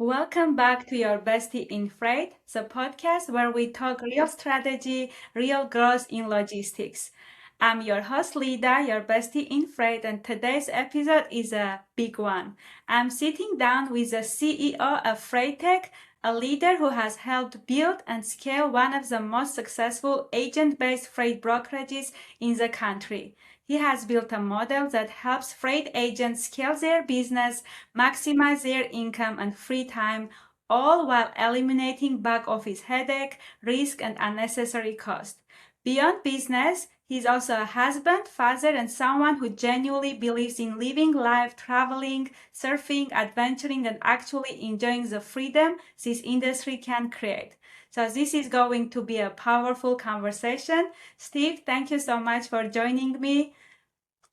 Welcome back to your Bestie in Freight, the podcast where we talk real strategy, real growth in logistics. I'm your host, Lida, your bestie in freight, and today's episode is a big one. I'm sitting down with the CEO of FreightTech, a leader who has helped build and scale one of the most successful agent-based freight brokerages in the country. He has built a model that helps freight agents scale their business, maximize their income and free time, all while eliminating back office headache, risk, and unnecessary cost. Beyond business, he's also a husband, father, and someone who genuinely believes in living life, traveling, surfing, adventuring, and actually enjoying the freedom this industry can create. So this is going to be a powerful conversation. Steve, thank you so much for joining me.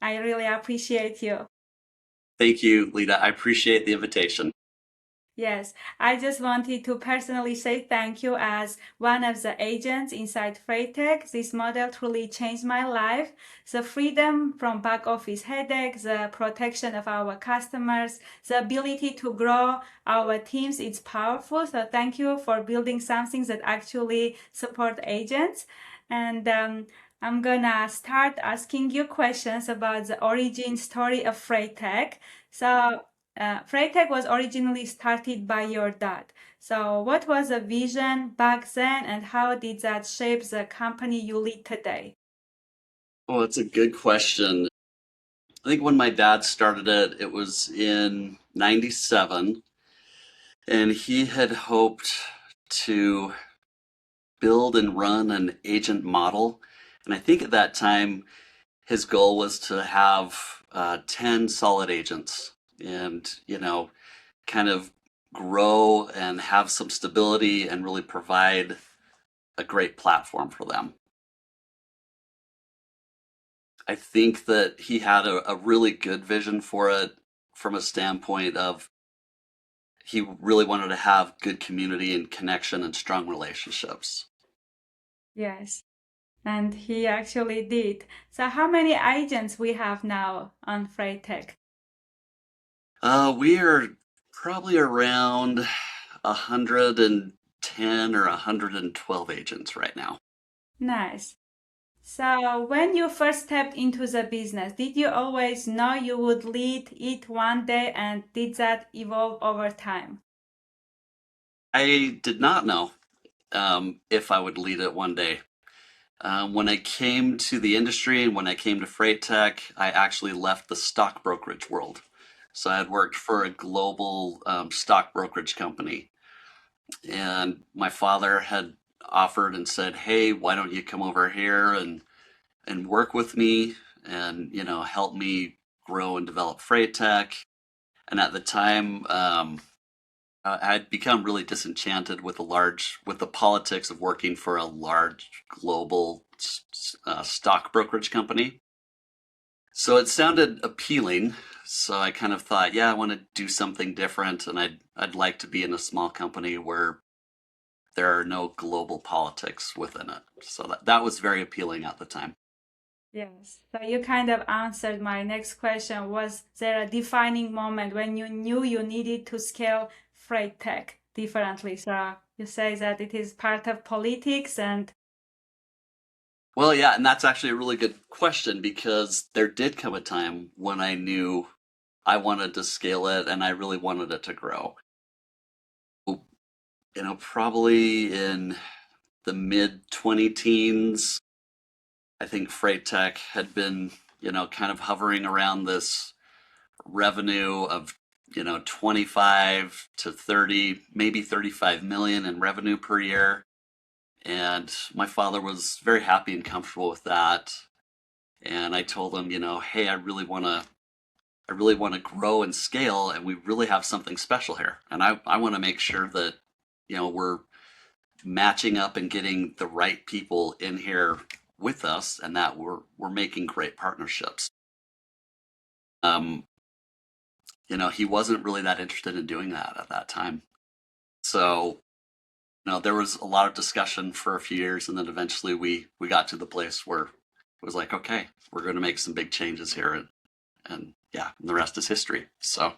I really appreciate you. Thank you, Lida. I appreciate the invitation. Yes, I just wanted to personally say thank you as one of the agents inside FreightTech. This model truly changed my life. The freedom from back office headaches, the protection of our customers, the ability to grow our teams, it's powerful. So thank you for building something that actually support agents. And I'm gonna start asking you questions about the origin story of FreightTech. So FreightTech was originally started by your dad. So, what was the vision back then, and how did that shape the company you lead today? Oh, that's a good question. I think when my dad started it, it was in 97, and he had hoped to build and run an agent model. And I think at that time, his goal was to have 10 solid agents and, kind of grow and have some stability and really provide a great platform for them. I think that he had a really good vision for it from a standpoint of he really wanted to have good community and connection and strong relationships. Yes, and he actually did. So, how many agents we have now on FreightTech? We are probably around 110 or 112 agents right now. Nice. So, when you first stepped into the business, did you always know you would lead it one day, and did that evolve over time? I did not know if I would lead it one day. When I came to the industry and when I came to Freight Tech, I actually left the stock brokerage world. So I had worked for a global stock brokerage company, and my father had offered and said, "Hey, why don't you come over here and work with me and help me grow and develop Freight Tech." And at the time, I'd become really disenchanted with the politics of working for a large global stock brokerage company. So it sounded appealing. So I kind of thought, yeah, I want to do something different, and I'd like to be in a small company where there are no global politics within it. So that was very appealing at the time. Yes. So you kind of answered my next question. Was there a defining moment when you knew you needed to scale freight tech differently? So you say that it is part of politics and Well, yeah, and that's actually a really good question because there did come a time when I knew I wanted to scale it and I really wanted it to grow. Probably in the mid 20 teens, I think Freight Tech had been, kind of hovering around this revenue of, 25 to 30, maybe 35 million in revenue per year. And my father was very happy and comfortable with that. And I told him, hey, I really want to grow and scale, and we really have something special here. And I want to make sure that, we're matching up and getting the right people in here with us, and that we're making great partnerships. Um, he wasn't really that interested in doing that at that time. So, there was a lot of discussion for a few years, and then eventually we got to the place where it was like, okay, we're going to make some big changes here, and yeah, and the rest is history. So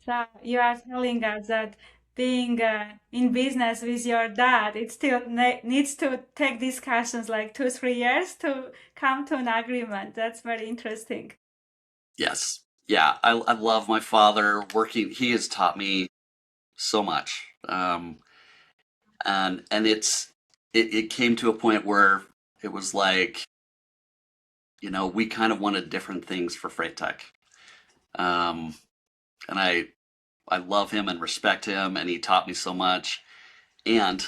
So you are telling us that being in business with your dad, it still needs to take discussions like 2, 3 years to come to an agreement. That's very interesting. Yes. Yeah, I love my father working. He has taught me so much. And it came to a point where it was like, we kind of wanted different things for Freight Tech. Um, and I love him and respect him, and he taught me so much. And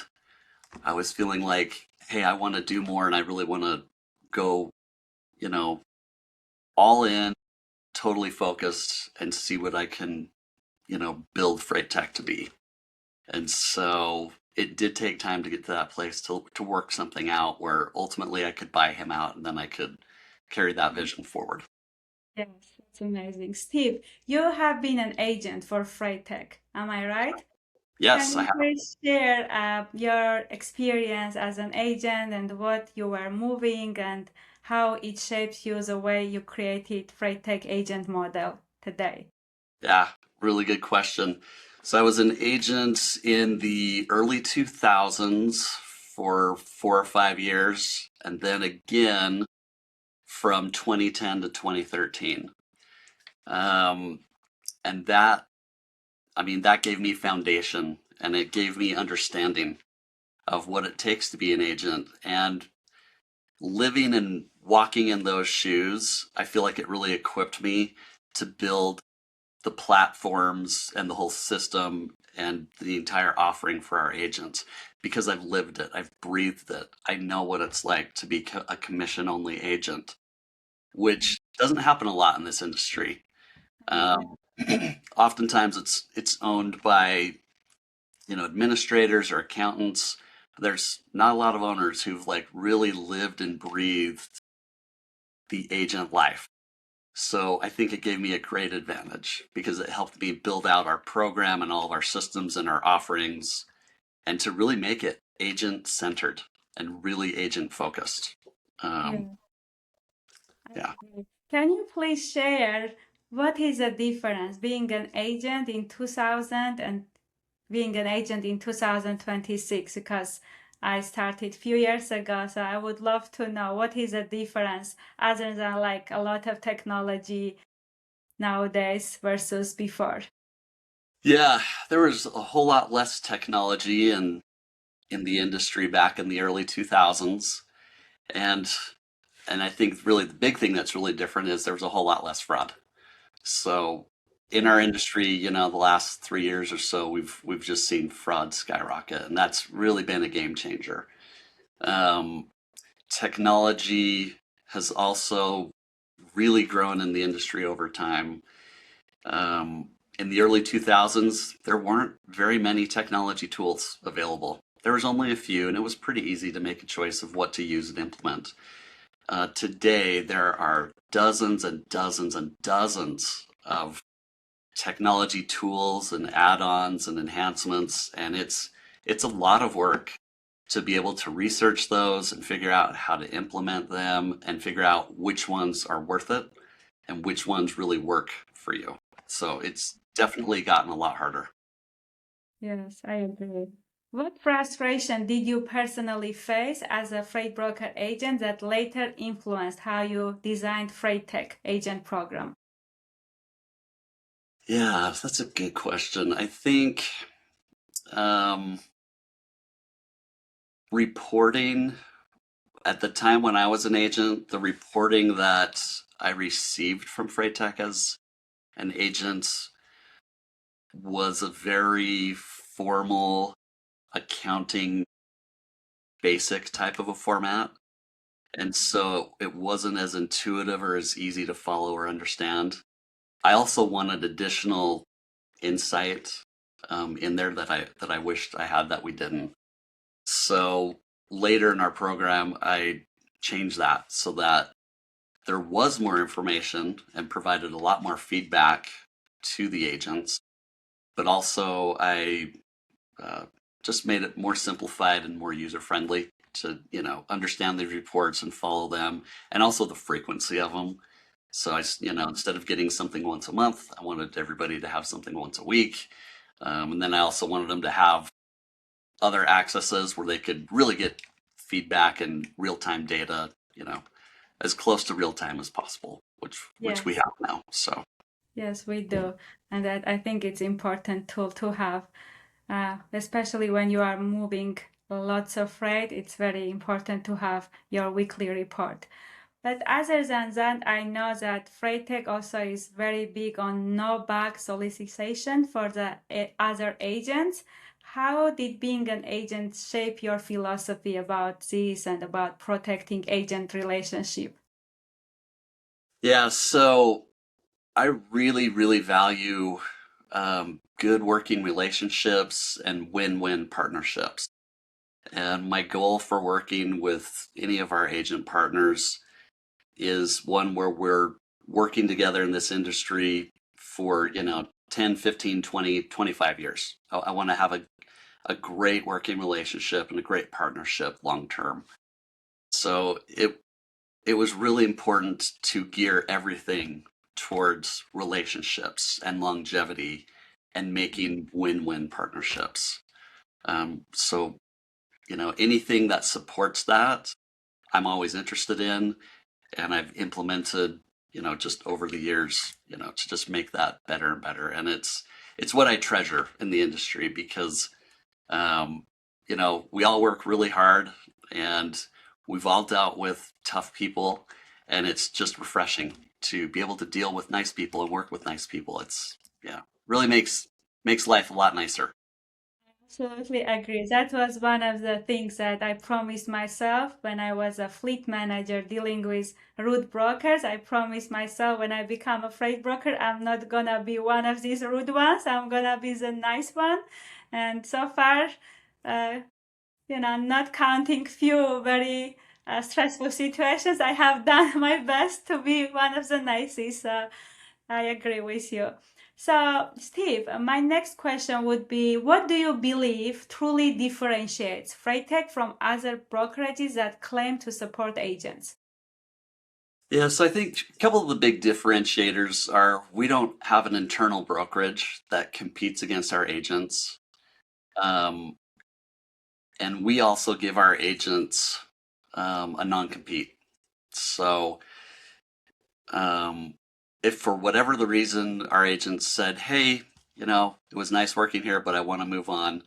I was feeling like, hey, I want to do more, and I really want to go, you know, all in, totally focused, and see what I can, build Freight Tech to be. And so it did take time to get to that place to work something out where ultimately I could buy him out and then I could carry that vision forward. Yes, that's amazing. Steve, you have been an agent for Freight Tech, am I right? Can Yes, I you have. please share your experience as an agent and what you were moving and how it shapes you the way you created Freight Tech agent model today? Yeah, really good question. So I was an agent in the early 2000s for 4 or 5 years, and then again from 2010 to 2013. Um, and that gave me foundation and it gave me understanding of what it takes to be an agent. And living and walking in those shoes, I feel like it really equipped me to build the platforms and the whole system and the entire offering for our agents because I've lived it, I've breathed it. I know what it's like to be a commission only agent, which doesn't happen a lot in this industry. Yeah. Um, Oftentimes it's owned by administrators or accountants. There's not a lot of owners who've like really lived and breathed the agent life. So I think it gave me a great advantage because it helped me build out our program and all of our systems and our offerings and to really make it agent centered and really agent focused. Um, Yeah, I yeah. agree. Can you please share what is the difference being an agent in 2000 and being an agent in 2026? Because I started a few years ago, so I would love to know what is the difference other than like a lot of technology nowadays versus before. Yeah, there was a whole lot less technology in the industry back in the early 2000s. And and I think really the big thing that's really different is there was a whole lot less fraud. So in our industry, the last 3 years or so, we've just seen fraud skyrocket, and that's really been a game changer. Um, Technology has also really grown in the industry over time. Um, in the early 2000s, there weren't very many technology tools available. There was only a few, and it was pretty easy to make a choice of what to use and implement. Today, there are dozens and dozens and dozens of technology tools and add-ons and enhancements, and it's a lot of work to be able to research those and figure out how to implement them and figure out which ones are worth it and which ones really work for you. So it's definitely gotten a lot harder. Yes, I agree. What frustration did you personally face as a freight broker agent that later influenced how you designed Freight Tech agent program? Yeah, that's a good question. I think um, reporting at the time when I was an agent, the reporting that I received from Freight Tech as an agent was a very formal accounting basic type of a format. And so it wasn't as intuitive or as easy to follow or understand. I also wanted additional insight in there that I wished I had that we didn't. So later in our program, I changed that so that there was more information and provided a lot more feedback to the agents, but also I uh, just made it more simplified and more user friendly to understand these reports and follow them, and also the frequency of them. So instead of getting something once a month, I wanted everybody to have something once a week. And then I also wanted them to have other accesses where they could really get feedback and real-time data, as close to real time as possible, which we Yes. have now. So Yes, we do. And that I think it's important tool to have, especially when you are moving lots of freight. It's very important to have your weekly report. But other than that, I know that Freitag also is very big on no bug solicitation for the other agents. How did being an agent shape your philosophy about this and about protecting agent relationship? yeah, so I really, really value good working relationships and win-win partnerships. And my goal for working with any of our agent partners is one where we're working together in this industry for, 10, 15, 20, 25 years. I want to have a great working relationship and a great partnership long term. So it was really important to gear everything towards relationships and longevity and making win-win partnerships. So anything that supports that, I'm always interested in, and I've implemented, just over the years, to just make that better and better. And it's what I treasure in the industry because, um, we all work really hard and we've all dealt with tough people, and it's just refreshing to be able to deal with nice people and work with nice people. It's, yeah, really makes life a lot nicer. Absolutely agree. That was one of the things that I promised myself when I was a fleet manager dealing with rude brokers. I promised myself when I become a freight broker, I'm not gonna be one of these rude ones. I'm gonna be the nice one. And so far, uh, not counting few very stressful situations, I have done my best to be one of the nicest. I agree with you. So, Steve, my next question would be, what do you believe truly differentiates Freitag from other brokerages that claim to support agents? Yeah, so I think a couple of the big differentiators are we don't have an internal brokerage that competes against our agents. Um, and we also give our agents a non-compete. So um, if for whatever the reason our agents said, hey, it was nice working here, but I want to move on,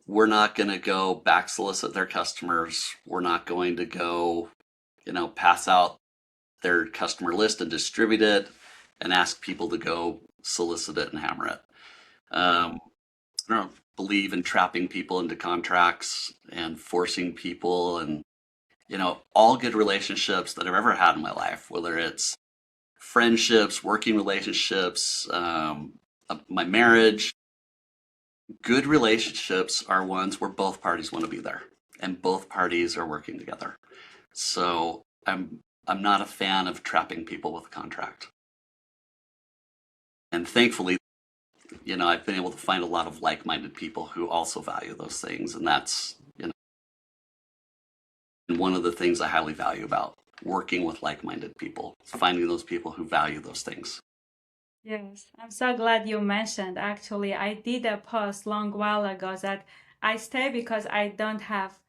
we're not going to go back solicit their customers. We're not going to go, pass out their customer list and distribute it and ask people to go solicit it and hammer it. I don't believe in trapping people into contracts and forcing people, and all good relationships that I've ever had in my life, whether it's friendships, working relationships, my marriage, good relationships are ones where both parties want to be there and both parties are working together. So I'm not a fan of trapping people with a contract. And thankfully, I've been able to find a lot of like-minded people who also value those things, and that's one of the things I highly value about working with like-minded people, finding those people who value those things. Yes, I'm so glad you mentioned. Actually, I did a post long while ago that I stay because I don't have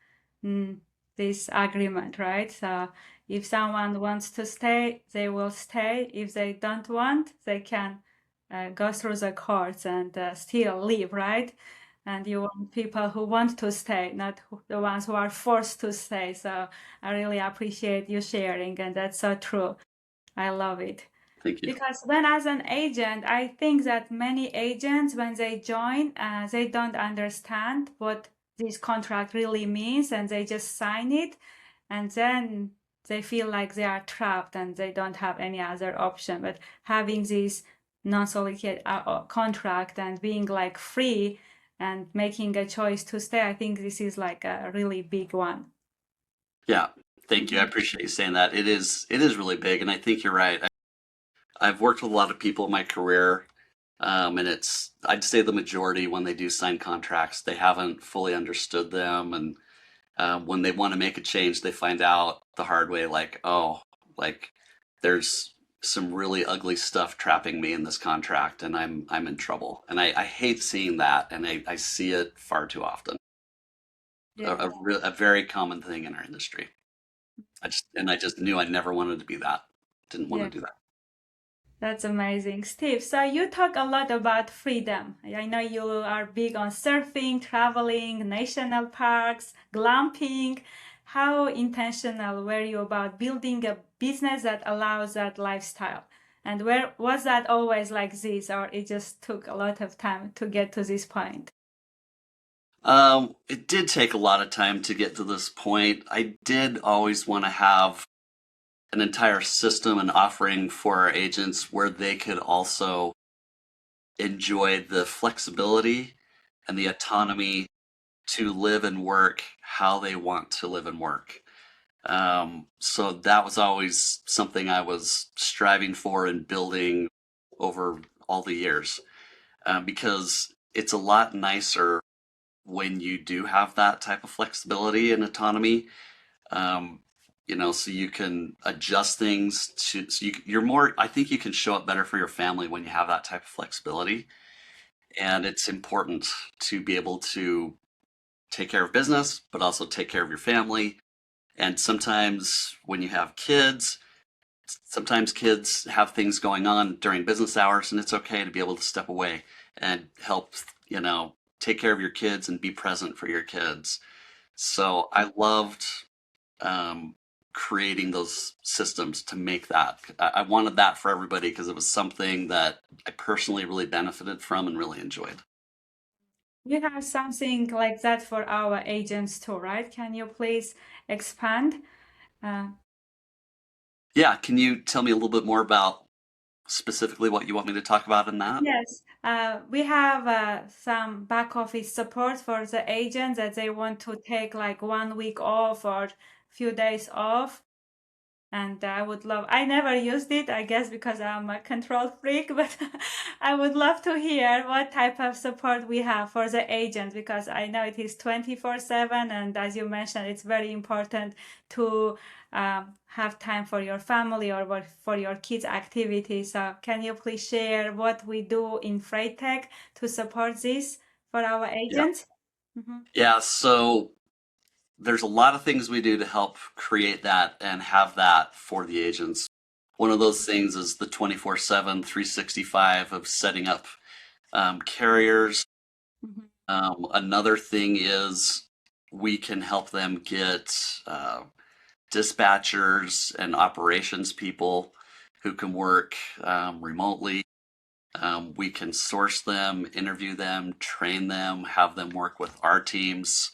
mm, this agreement, right? So if someone wants to stay, they will stay. If they don't want, they can go through the courts and still leave, right? And you want people who want to stay, not the ones who are forced to stay. So I really appreciate you sharing, and that's so true. I love it. Thank you. Because when as an agent, I think that many agents, when they join, they don't understand what this contract really means and they just sign it. And then they feel like they are trapped and they don't have any other option. But having this non-solicited contract and being like free and making a choice to stay, I think this is like a really big one. Yeah, thank you. I Mhm. appreciate you saying that. It is really big, and I think you're right. I've worked with a lot of people in my career, and I'd say the majority when they do sign contracts, they haven't fully understood them, and when they want to make a change, they find out the hard way, like, oh, like there's some really ugly stuff trapping me in this contract, and I'm in trouble. And I hate seeing that, and I see it far too often. Yeah. A very common thing in our industry. I just knew I never wanted to be that. Didn't want Yeah. to do that. That's amazing, Steve. So you talk a lot about freedom. I know you are big on surfing, traveling, national parks, glamping. How intentional were you about building a business that allows that lifestyle? And where was that always like this, or it just took a lot of time to get to this point? It did take a lot of time to get to this point. I did always want to have an entire system and offering for our agents where they could also enjoy the flexibility and the autonomy to live and work how they want to live and work. So that was always something I was striving for and building over all the years, because it's a lot nicer when you do have that type of flexibility and autonomy. Um, so you can adjust things so you're more, I think you can show up better for your family when you have that type of flexibility. And it's important to be able to take care of business, but also take care of your family. And sometimes when you have kids, sometimes kids have things going on during business hours, and it's okay to be able to step away and help, take care of your kids and be present for your kids. So I loved um, creating those systems to make that. I wanted that for everybody because it was something that I personally really benefited from and really enjoyed. We have something like that for our agents too, right? Can you please expand? Uh, Yeah, can you tell me a little bit more about specifically what you want me to talk about in that? Yes, we have some back office support for the agents that they want to take like 1 week off or few days off. And I would love, I never used it, I guess because I'm a control freak, but I would love to hear what type of support we have for the agent because I know it is 24/7. And as you mentioned, it's very important to have time for your family or for your kids' activities. So, can you please share what we do in Freight Tech to support this for our Yeah. agents? Mhm. Yeah, so there's a lot of things we do to help create that and have that for the agents. One of those things is the 24/7, 365 of setting up carriers. Mhm. Another thing is we can help them get dispatchers and operations people who can work remotely. We can source them, interview them, train them, have them work with our teams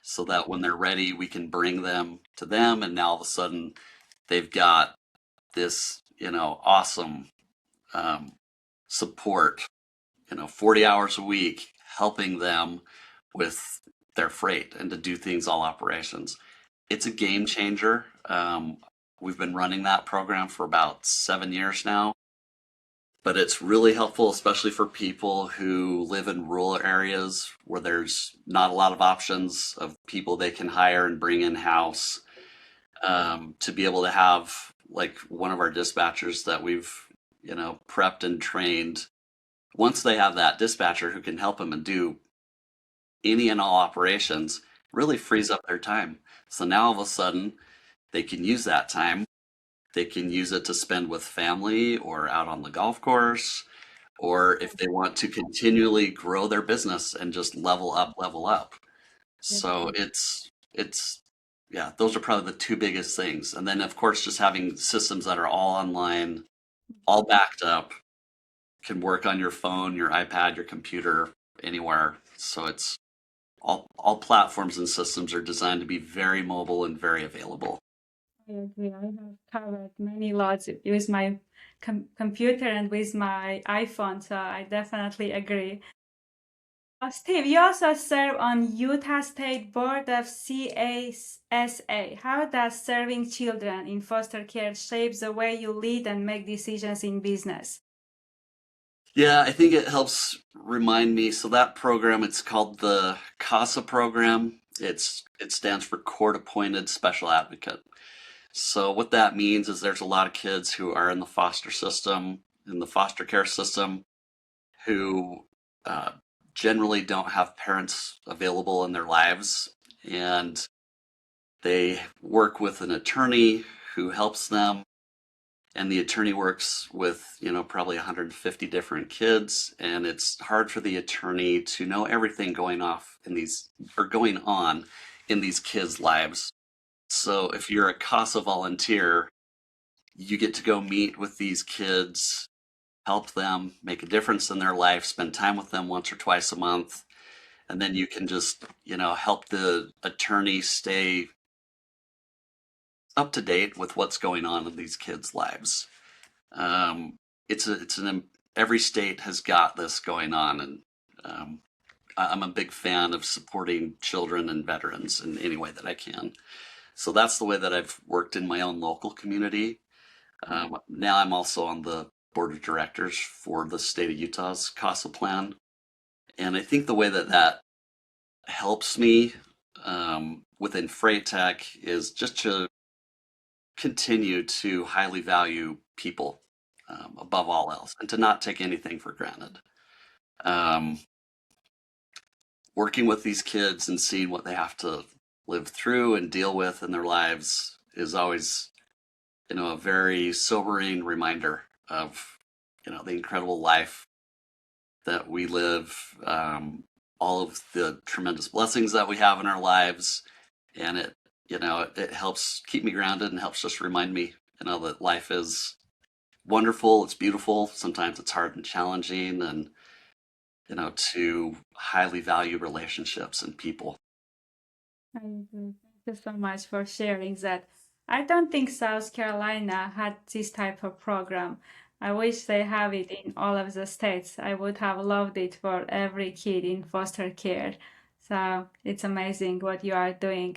so that when they're ready, we can bring them to them. And now all of a sudden, they've got this, awesome um, support, 40 hours a week, helping them with their freight and to do things all operations. It's a game changer. We've been running that program for about 7 years now, but it's really helpful, especially for people who live in rural areas where there's not a lot of options of people they can hire and bring in house. To be able to have like one of our dispatchers that we've, prepped and trained. Once they have that dispatcher who can help them and do any and all operations, really frees up their time. So now all of a sudden they can use that time. They can use it to spend with family or out on the golf course, or if they want to continually grow their business and just level up, level up. So it's yeah, those are probably the two biggest things. And then of course just having systems that are all online, all backed up, can work on your phone, your iPad, your computer, anywhere. So it's all platforms and systems are designed to be very mobile and very available. I agree. I have covered many lots with my computer and with my iPhone, so I definitely agree. Steve, you also serve on Utah State Board of CASA. How does serving children in foster care shape the way you lead and make decisions in business? Yeah, I think it helps remind me. So that program, it's called the CASA program. It stands for Court Appointed Special Advocate. So what that means is there's a lot of kids who are in the foster system, in the foster care system, who uh, generally don't have parents available in their lives, and they work with an attorney who helps them, and the attorney works with, probably 150 different kids, and it's hard for the attorney to know everything going on in these kids' lives. So if you're a CASA volunteer, you get to go meet with these kids, help them make a difference in their life, spend time with them once or twice a month, and then you can just, help the attorney stay up to date with what's going on in these kids' lives. Um, every state has got this going on, and um, I'm a big fan of supporting children and veterans in any way that I can. So that's the way that I've worked in my own local community. Now I'm also on the board of directors for the state of Utah's CASA plan. And I think the way that that helps me within Freight Tech is just to continue to highly value people above all else and to not take anything for granted. Um, Working with these kids and seeing what they have to live through and deal with in their lives is always, a very sobering reminder of, the incredible life that we live, all of the tremendous blessings that we have in our lives, and it helps keep me grounded and helps just remind me, that life is wonderful, it's beautiful. Sometimes it's hard and challenging, and to highly value relationships and people. Thank you so much for sharing that. I don't think South Carolina had this type of program. I wish they have it in all of the states. I would have loved it for every kid in foster care. So it's amazing what you are doing.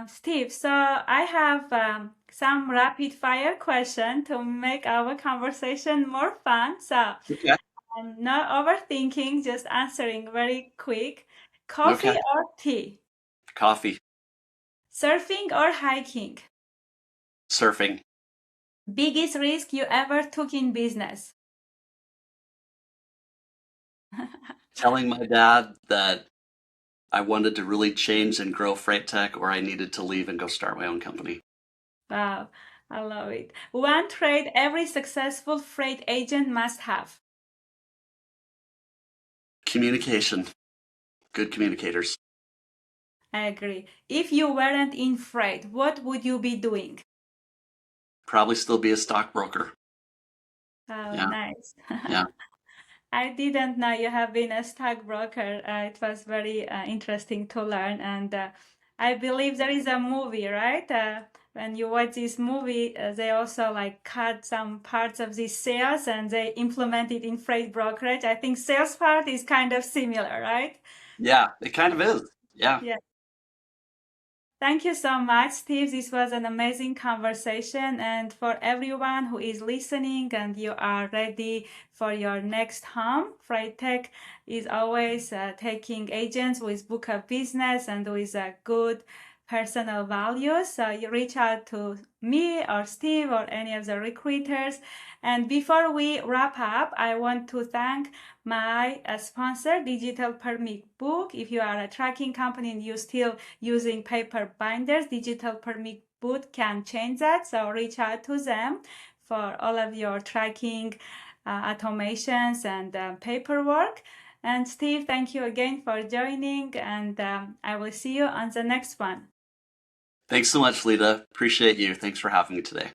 Steve, so I have some rapid fire question to make our conversation more fun. So Okay. I'm not overthinking, just answering very quick. Coffee Okay. or tea? Coffee. Surfing or hiking? Surfing. Biggest risk you ever took in business? Telling my dad that I wanted to really change and grow Freight Tech, or I needed to leave and go start my own company. Wow, I love it. One trait every successful freight agent must have. Communication. Good communicators. I agree. If you weren't in freight, what would you be doing? Probably still be a stockbroker. Oh, Yeah. nice. Yeah. I didn't know you have been a stockbroker. It was very interesting to learn. And I believe there is a movie, right? When you watch this movie, they also like cut some parts of these sales and they implement it in freight brokerage. I think sales part is kind of similar, right? Yeah. It kind of is. Yeah. Yeah. Thank you so much, Steve. This was an amazing conversation. And for everyone who is listening and you are ready for your next home, Freight Tech is always taking agents with book of business and with a good personal values. So you reach out to me or Steve or any of the recruiters. And before we wrap up, I want to thank my sponsor, Digital Permit Book. If you are a tracking company and you still using paper binders, Digital Permit Boot can change that. So reach out to them for all of your tracking automations and paperwork. And Steve, thank you again for joining, and I will see you on the next one. Thanks so much, Lida. Appreciate you. Thanks for having me today.